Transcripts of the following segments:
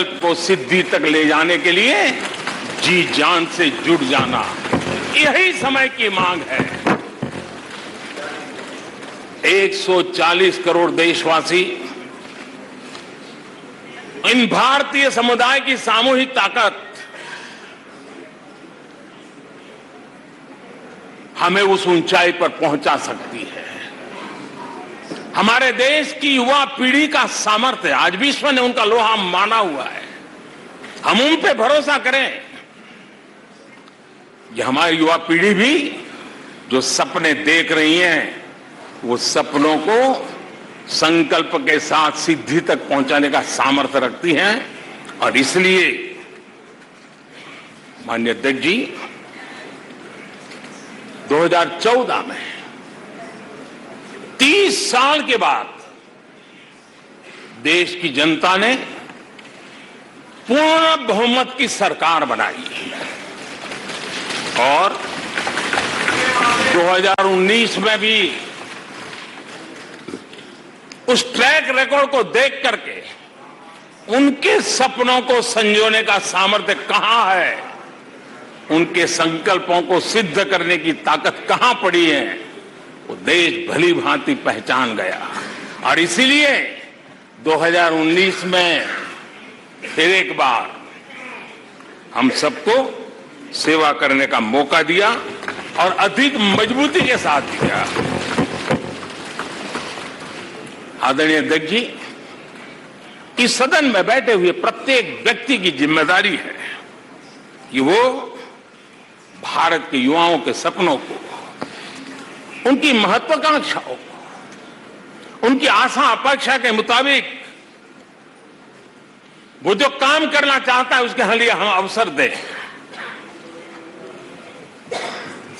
संकल्प को सिद्धि तक ले जाने के लिए जी जान से जुट जाना, यही समय की मांग है। 140 करोड़ देशवासी, इन भारतीय समुदाय की सामूहिक ताकत हमें उस ऊंचाई पर पहुंचा सकती है। हमारे देश की युवा पीढ़ी का सामर्थ्य, आज विश्व ने उनका लोहा माना हुआ है। हम उन पे भरोसा करें। ये हमारी युवा पीढ़ी भी जो सपने देख रही है, वो सपनों को संकल्प के साथ सिद्धि तक पहुंचाने का सामर्थ्य रखती हैं। और इसलिए माननीय अध्यक्ष जी, 2014 में 30 साल के बाद देश की जनता ने पूर्ण बहुमत की सरकार बनाई और 2019 में भी उस ट्रैक रिकॉर्ड को देख करके उनके सपनों को संजोने का सामर्थ्य कहां है, उनके संकल्पों को सिद्ध करने की ताकत कहां पड़ी है, वो देश भली भांति पहचान गया। और इसीलिए 2019 में फिर एक बार हम सबको सेवा करने का मौका दिया और अधिक मजबूती के साथ दिया। आदरणीय अध्यक्ष जी, इस सदन में बैठे हुए प्रत्येक व्यक्ति की जिम्मेदारी है कि वो भारत के युवाओं के सपनों को, उनकी महत्वाकांक्षाओं को, उनकी आशा अपेक्षा के मुताबिक वो जो काम करना चाहता है उसके लिए हम अवसर दें।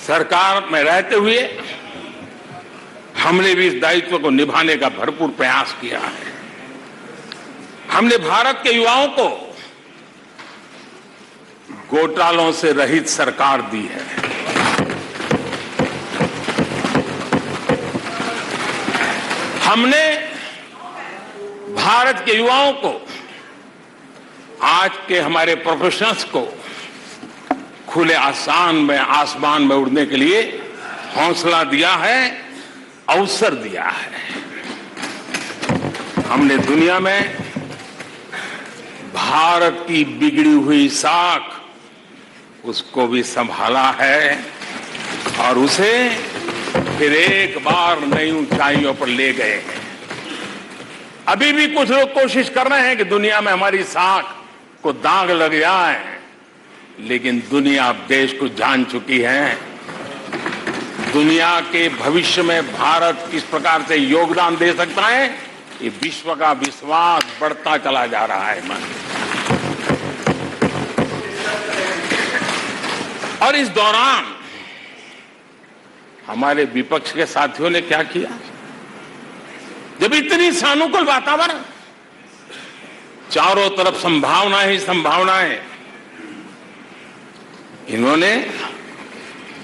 सरकार में रहते हुए हमने भी इस दायित्व को निभाने का भरपूर प्रयास किया है। हमने भारत के युवाओं को घोटालों से रहित सरकार दी है। हमने भारत के युवाओं को, आज के हमारे प्रोफेशनल्स को खुले आसमान में उड़ने के लिए हौसला दिया है, अवसर दिया है। हमने दुनिया में भारत की बिगड़ी हुई साख, उसको भी संभाला है और उसे फिर एक बार नई ऊंचाइयों पर ले गए हैं। अभी भी कुछ लोग कोशिश कर रहे हैं कि दुनिया में हमारी साख को दाग लग जाए, लेकिन दुनिया अब देश को जान चुकी है। दुनिया के भविष्य में भारत किस प्रकार से योगदान दे सकता है, ये विश्व का विश्वास बढ़ता चला जा रहा है। और इस दौरान हमारे विपक्ष के साथियों ने क्या किया? जब इतनी सानुकूल वातावरण, चारों तरफ संभावनाएं ही संभावनाएं, इन्होंने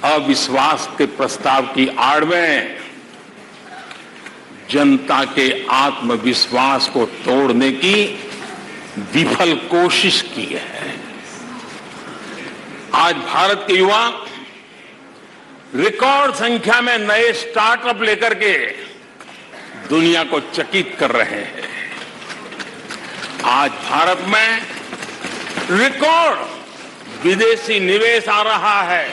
अविश्वास के प्रस्ताव की आड़ में जनता के आत्मविश्वास को तोड़ने की विफल कोशिश की है। आज भारत के युवा रिकॉर्ड संख्या में नए स्टार्टअप लेकर के दुनिया को चकित कर रहे हैं। आज भारत में रिकॉर्ड विदेशी निवेश आ रहा है।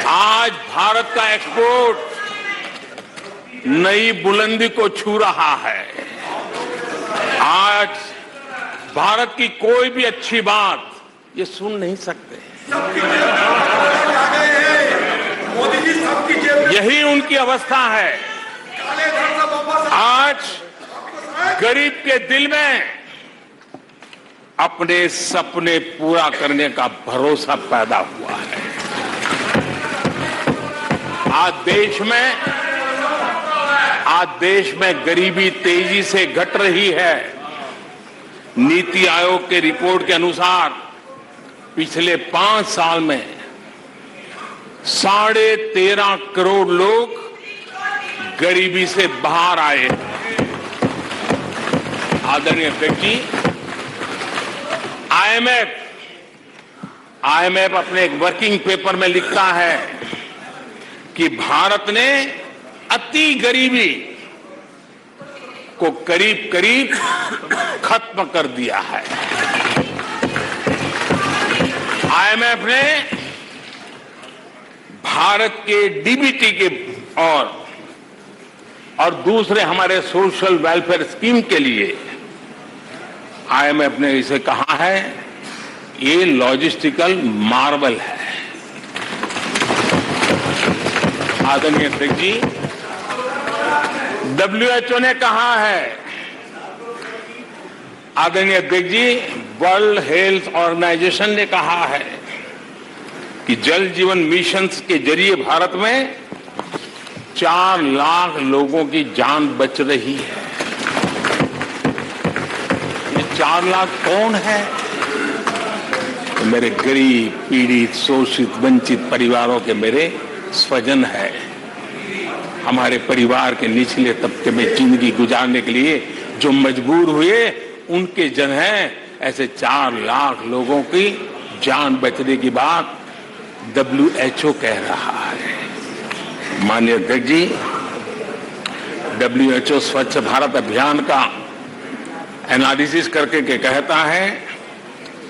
आज भारत का एक्सपोर्ट नई बुलंदी को छू रहा है। आज भारत की कोई भी अच्छी बात ये सुन नहीं सकते। यही उनकी अवस्था है। आज गरीब के दिल में अपने सपने पूरा करने का भरोसा पैदा हुआ है। आज देश में गरीबी तेजी से घट रही है। नीति आयोग के रिपोर्ट के अनुसार पिछले 5 साल में 13.5 करोड़ लोग गरीबी से बाहर आए। आदरणीय अध्यक्ष जी, आईएमएफ अपने एक वर्किंग पेपर में लिखता है कि भारत ने अति गरीबी को करीब करीब खत्म कर दिया है। आईएमएफ ने भारत के डीबीटी के और दूसरे हमारे सोशल वेलफेयर स्कीम के लिए आईएमएफ ने इसे कहा है ये लॉजिस्टिकल मार्वल है। आदरणीय अध्यक्ष जी, डब्ल्यूएचओ ने कहा है, आदरणीय अध्यक्ष जी, वर्ल्ड हेल्थ ऑर्गेनाइजेशन ने कहा है कि जल जीवन मिशन के जरिए भारत में 4 लाख लोगों की जान बच रही है। ये 4 लाख कौन है? तो मेरे गरीब, पीड़ित, शोषित, वंचित परिवारों के मेरे स्वजन है। हमारे परिवार के निचले तबके में जिंदगी गुजारने के लिए जो मजबूर हुए उनके जन हैं। ऐसे 4 लाख लोगों की जान बचने की बात डब्ल्यूएचओ कह रहा है। माननीय अध्यक्ष जी, डब्ल्यूएचओ स्वच्छ भारत अभियान का एनालिसिस करके के कहता है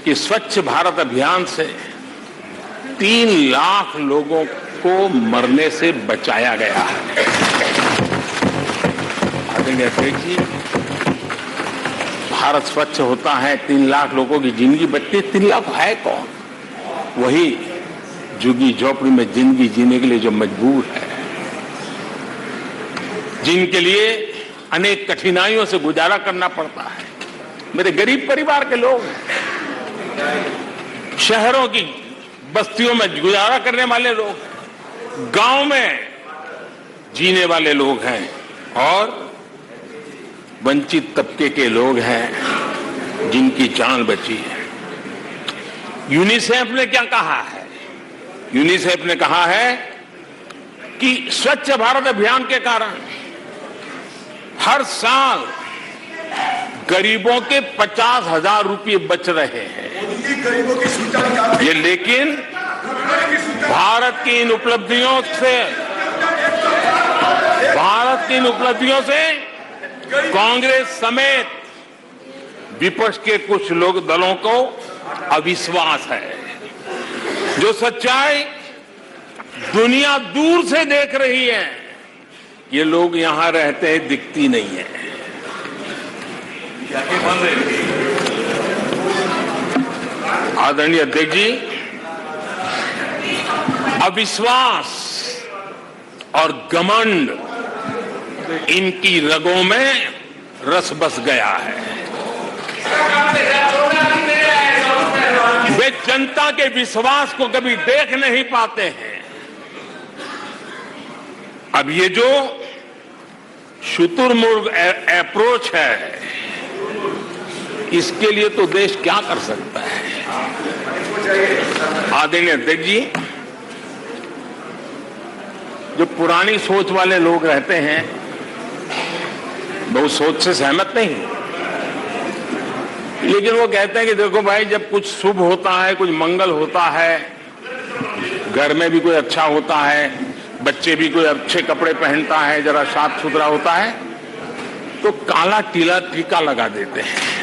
कि स्वच्छ भारत अभियान से 3 लाख लोगों को मरने से बचाया गया है। आदरणीय अध्यक्ष जी, भारत स्वच्छ होता है, 3 लाख लोगों की जिंदगी बचती है। 3 लाख है कौन? वही झुग्गी झोपड़ी में जिंदगी जीने के लिए जो मजबूर है, जिनके लिए अनेक कठिनाइयों से गुजारा करना पड़ता है। मेरे गरीब परिवार के लोग, शहरों की बस्तियों में गुजारा करने वाले लोग, गांव में जीने वाले लोग हैं और वंचित तबके के लोग हैं जिनकी जान बची है। यूनिसेफ ने क्या कहा है? यूनिसेफ ने कहा है कि स्वच्छ भारत अभियान के कारण हर साल गरीबों के 50,000 रुपये बच रहे हैं। ये लेकिन भारत की इन उपलब्धियों से कांग्रेस समेत विपक्ष के कुछ लोग दलों को अविश्वास है। जो सच्चाई दुनिया दूर से देख रही है, ये लोग यहां रहते हैं दिखती नहीं है। आदरणीय अध्यक्ष जी, अविश्वास और घमंड इनकी रगों में रस बस गया है। वे जनता के विश्वास को कभी देख नहीं पाते हैं। अब ये जो शुतुरमुर्ग अप्रोच है, इसके लिए तो देश क्या कर सकता है? आदरणीय अध्यक्ष जी, जो पुरानी सोच वाले लोग रहते हैं, मैं उस सोच से सहमत नहीं, लेकिन वो कहते हैं कि देखो भाई, जब कुछ शुभ होता है, कुछ मंगल होता है, घर में भी कोई अच्छा होता है, बच्चे भी कोई अच्छे कपड़े पहनता है, जरा साफ सुथरा होता है, तो काला टीका लगा देते हैं।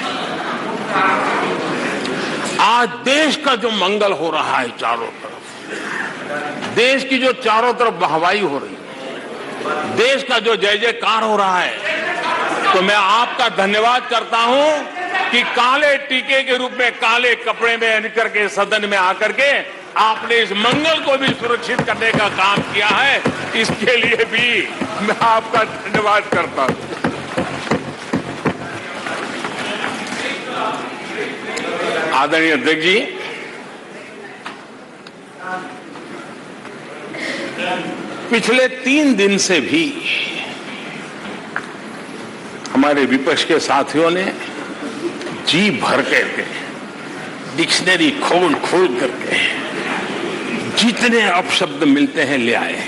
आज देश का जो मंगल हो रहा है चारों तरफ, देश की जो चारों तरफ वाहवाही हो रही है, देश का जो जय जयकार हो रहा है, तो मैं आपका धन्यवाद करता हूं कि काले टीके के रूप में काले कपड़े में निकल के सदन में आकर के आपने इस मंगल को भी सुरक्षित करने का काम किया है। इसके लिए भी मैं आपका धन्यवाद करता हूं। आदरणीय अध्यक्ष जी, पिछले 3 दिन से भी हमारे विपक्ष के साथियों ने जी भर करके डिक्शनरी खोल करके जितने अपशब्द मिलते हैं ले आए,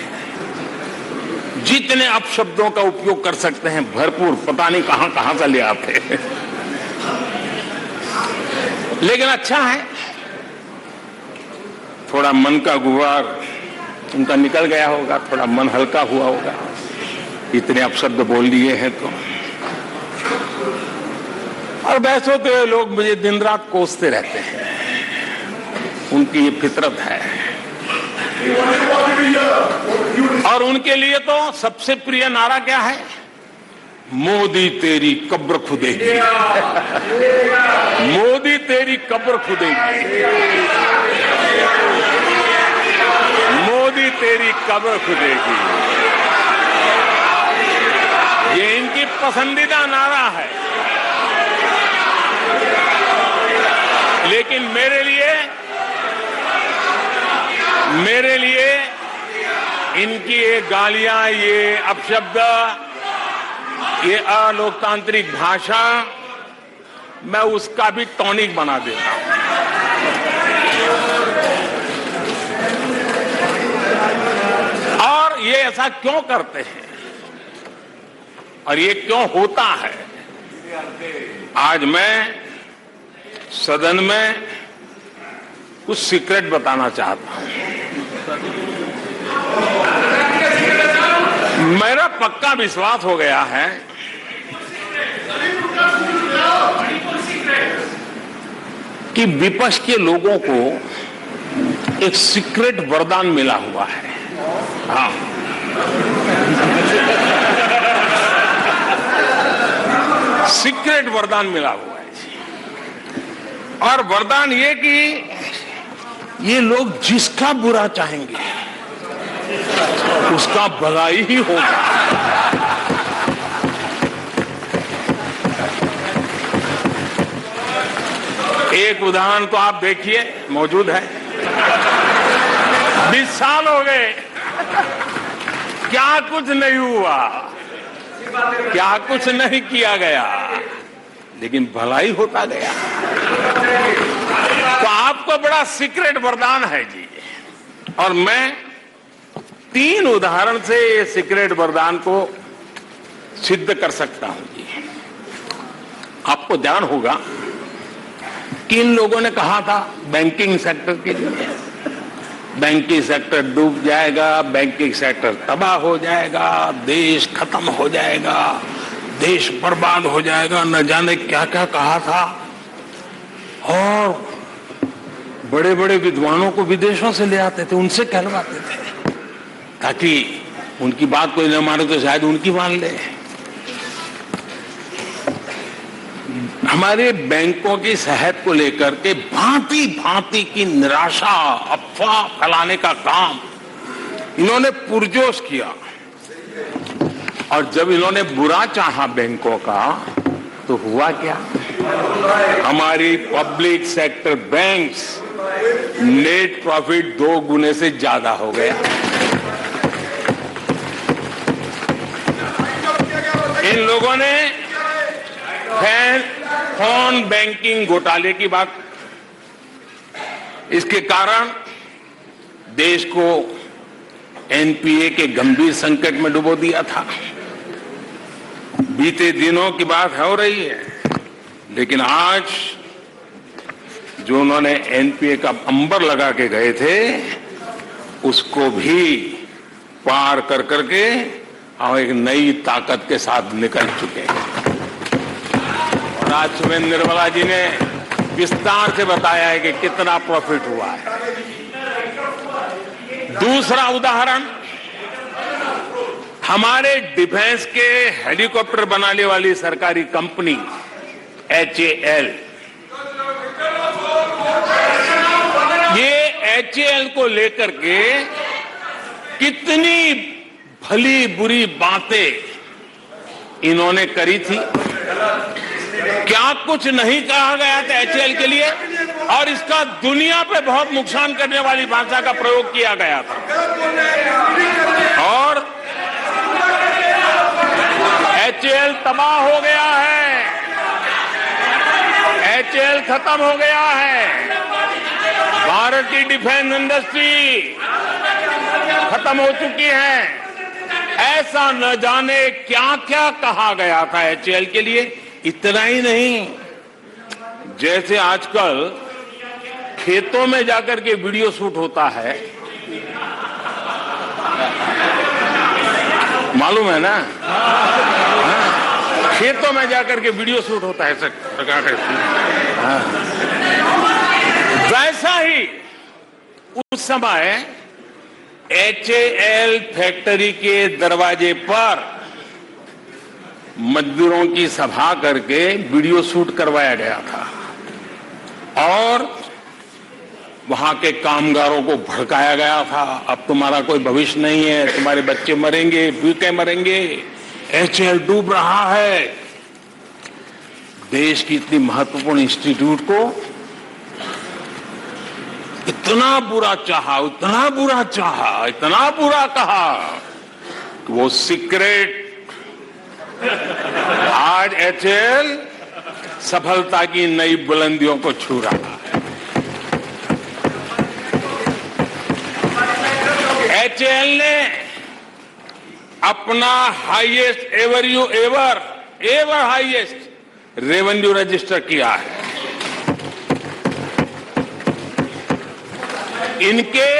जितने अपशब्दों का उपयोग कर सकते हैं भरपूर, पता नहीं कहां से ले आते हैं। लेकिन अच्छा है, थोड़ा मन का गुबार उनका निकल गया होगा, थोड़ा मन हल्का हुआ होगा, इतने अपशब्द बोल लिए हैं तो। और वैसे तो ये लोग मुझे दिन रात कोसते रहते हैं, उनकी ये फितरत है। और उनके लिए तो सबसे प्रिय नारा क्या है? मोदी तेरी कब्र खुदेगी। मोदी तेरी कब्र खुदेगी, मोदी तेरी कब्र खुदेगी, ये इनकी पसंदीदा नारा है। लेकिन मेरे लिए इनकी ये गालियां, ये अपशब्द, ये अलोकतांत्रिक भाषा, मैं उसका भी टॉनिक बना देता हूं। और ये ऐसा क्यों करते हैं और ये क्यों होता है, आज मैं सदन में कुछ सीक्रेट बताना चाहता हूं। मेरा पक्का विश्वास हो गया है कि विपक्ष के लोगों को एक सीक्रेट वरदान मिला हुआ है। हाँ, सीक्रेट वरदान मिला हुआ है। और वरदान ये कि ये लोग जिसका बुरा चाहेंगे उसका भलाई ही होगा। एक उदाहरण तो आप देखिए, मौजूद है। 20 साल हो गए, क्या कुछ नहीं हुआ, क्या कुछ नहीं किया गया, लेकिन भलाई होता गया। तो आपको बड़ा सीक्रेट वरदान है जी। और मैं 3 उदाहरण से ये सीक्रेट वरदान को सिद्ध कर सकता हूं जी। आपको ध्यान होगा कि इन लोगों ने कहा था बैंकिंग सेक्टर के लिए, बैंकिंग सेक्टर डूब जाएगा, बैंकिंग सेक्टर तबाह हो जाएगा, देश खत्म हो जाएगा, देश बर्बाद हो जाएगा, न जाने क्या क्या कहा था। और बड़े बड़े विद्वानों को विदेशों से ले आते थे, उनसे कहलवाते थे ताकि उनकी बात कोई न माने तो शायद उनकी मान ले। हमारे बैंकों की सेहत को लेकर के भांति भांति की निराशा, अफवाह फैलाने का काम इन्होंने पुरजोश किया। और जब इन्होंने बुरा चाहा बैंकों का, तो हुआ क्या? हमारी public sector banks net profit 2 गुने से ज्यादा हो गया। इन लोगों ने फोन बैंकिंग घोटाले की बात, इसके कारण देश को एनपीए के गंभीर संकट में डुबो दिया था। बीते दिनों की बात हो रही है, लेकिन आज जो उन्होंने एनपीए का अंबर लगा के गए थे, उसको भी पार कर करके और एक नई ताकत के साथ निकल चुके हैं। और आज सुबह निर्मला जी ने विस्तार से बताया है कि कितना प्रॉफिट हुआ है। दूसरा उदाहरण, हमारे डिफेंस के हेलीकॉप्टर बनाने वाली सरकारी कंपनी HAL, ये HAL को लेकर के कितनी भली बुरी बातें इन्होंने करी थी। क्या कुछ नहीं कहा गया था HAL के लिए, और इसका दुनिया पे बहुत नुकसान करने वाली भाषा का प्रयोग किया गया था। और HAL तबाह हो गया है, HAL खत्म हो गया है, भारत की डिफेंस इंडस्ट्री खत्म हो चुकी है। ऐसा न जाने क्या क्या कहा गया था HAL के लिए। इतना ही नहीं, जैसे आजकल खेतों में जाकर के वीडियो शूट होता है, मालूम है ना? खेतों में जाकर के वीडियो शूट होता है वैसा ही उस समय HAL फैक्ट्री के दरवाजे पर मजदूरों की सभा करके वीडियो शूट करवाया गया था और वहां के कामगारों को भड़काया गया था। अब तुम्हारा कोई भविष्य नहीं है, तुम्हारे बच्चे मरेंगे, भूखे मरेंगे, HAL डूब रहा है। देश की इतनी महत्वपूर्ण इंस्टीट्यूट को इतना बुरा चाहा, इतना बुरा चाहा, इतना बुरा कहा कि वो सीक्रेट आज HAL सफलता की नई बुलंदियों को छू रहा है। HAL ने अपना highest ever highest revenue register किया है। इनके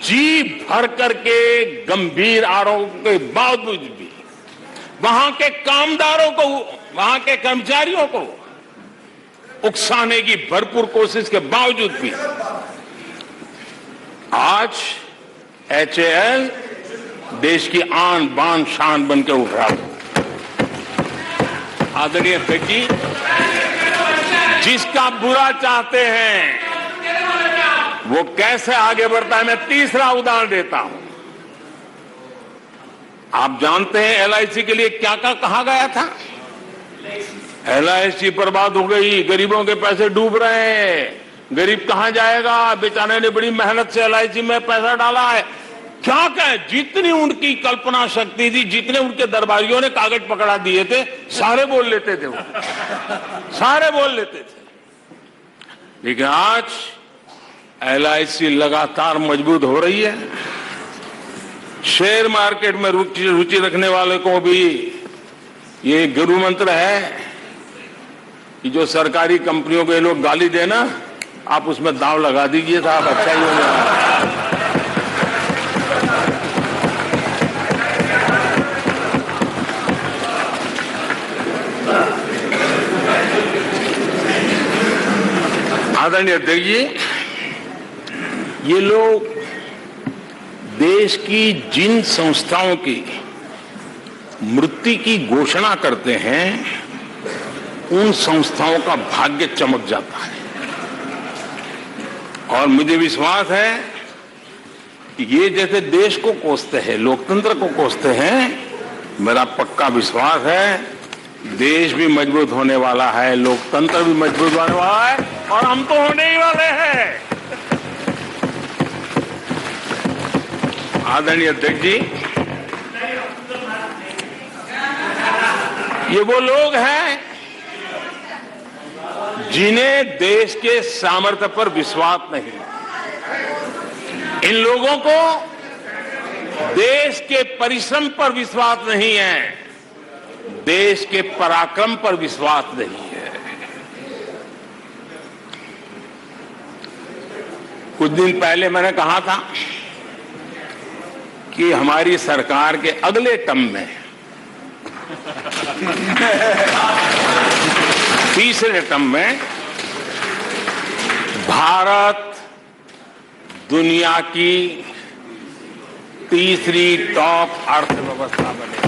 जी भर करके गंभीर आरोप के बावजूद भी वहां के कामदारों को, वहां के कर्मचारियों को उकसाने की भरपूर कोशिश के बावजूद भी आज HAL देश की आन बान शान बनकर उठ रहा है। आदरणीय अध्यक्ष जी, जिसका बुरा चाहते हैं वो कैसे आगे बढ़ता है, मैं तीसरा उदाहरण देता हूं। आप जानते हैं LIC के लिए क्या क्या कहा गया था? LIC बर्बाद हो गई, गरीबों के पैसे डूब रहे हैं, गरीब कहां जाएगा, बेचारे ने बड़ी मेहनत से LIC में पैसा डाला है। क्या कहे, जितनी उनकी कल्पना शक्ति थी, जितने उनके दरबारियों ने कागज पकड़ा दिए थे, सारे बोल लेते थे, वो सारे बोल लेते थे। लेकिन आज LIC लगातार मजबूत हो रही है। शेयर मार्केट में रुचि रखने वाले को भी ये गुरु मंत्र है कि जो सरकारी कंपनियों के लोग गाली देना, आप उसमें दांव लगा दीजिए साहब, अच्छा ही होगा। आदरणीय अध्यक्ष जी, ये लोग देश की जिन संस्थाओं की मृत्यु की घोषणा करते हैं, उन संस्थाओं का भाग्य चमक जाता है। और मुझे विश्वास है कि ये जैसे देश को कोसते हैं, लोकतंत्र को कोसते हैं, मेरा पक्का विश्वास है देश भी मजबूत होने वाला है, लोकतंत्र भी मजबूत होने वाला है, और हम तो होने ही वाले हैं। आदरणीय अध्यक्ष जी, ये वो लोग हैं जिन्हें देश के सामर्थ्य पर विश्वास नहीं। इन लोगों को देश के परिश्रम पर विश्वास नहीं है, देश के पराक्रम पर विश्वास नहीं है। कुछ दिन पहले मैंने कहा था कि हमारी सरकार के अगले टर्म में, तीसरे टर्म में, भारत दुनिया की तीसरी टॉप अर्थव्यवस्था बने।